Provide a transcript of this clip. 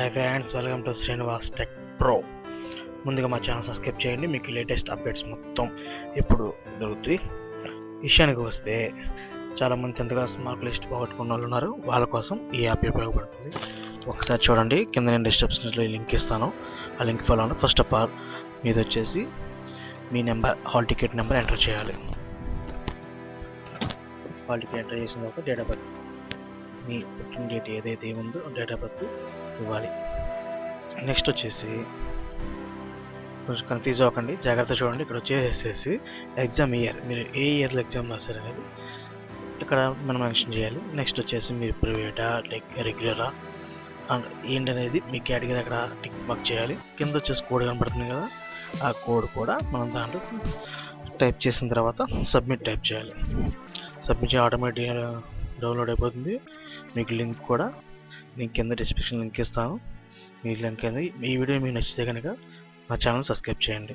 Hi friends, welcome to Srinivas tech pro. ముందుగా మా channel subscribe చేయండి, మీకు లేటెస్ట్ అప్డేట్స్ మొత్తం ఎప్పుడు దొరుకుతాయి. విషయానికి వస్తే చాలామంది 10th క్లాస్ మార్కులు లిస్ట్ పోగొట్టుకున్న వాళ్ళు ఉన్నారు. వాళ్ళ కోసం ఈ యాప్ ఉపయోగపడుతుంది. ఒకసారి చూడండి, కింద నేను డిస్క్రిప్షన్లో లింక్ ఇస్తాను, ఆ లింక్ ఫాలో అవ్వండి. ఫస్ట్ ఆఫ్ ఆల్ మీది వచ్చేసి మీ number, hall ticket number enter చేయాలి. హాల్ టికెట్ ఎంటర్ చేసిన తర్వాత డేట్ ఆఫ్ బర్త్, మీ పుట్టిన డేట్ ఏదైతే ఉందో డేట్ ఆఫ్ బర్త్ ఇవ్వాలి. నెక్స్ట్ వచ్చేసి కొంచెం కన్ఫ్యూజ్ అవ్వకండి, జాగ్రత్త చూడండి. ఇక్కడ వచ్చేసేసి ఎగ్జామ్ ఇయర్, మీరు ఏ ఇయర్లో ఎగ్జామ్ రాస్తారు అనేది ఇక్కడ మనం మెన్షన్ చేయాలి. నెక్స్ట్ వచ్చేసి మీరు ప్రైవేటా లైక్ రెగ్యులరా అండ్ ఏంటనేది మీ కేటగిరీ అక్కడ టిక్ మార్క్ చేయాలి. కింద వచ్చేసి కోడ్ కనబడుతుంది కదా, ఆ కోడ్ కూడా మనం దాంట్లో టైప్ చేసిన తర్వాత సబ్మిట్ టైప్ చేయాలి. సబ్మిట్ చేసి ఆటోమేటిక్గా డౌన్లోడ్ అయిపోతుంది. మీకు లింక్ కూడా నేను కింద డిస్క్రిప్షన్ లింక్ ఇస్తాను. మీ లింక్ అనేది ఈ వీడియో మీకు నచ్చితే కనుక మా ఛానల్ సబ్స్క్రైబ్ చేయండి.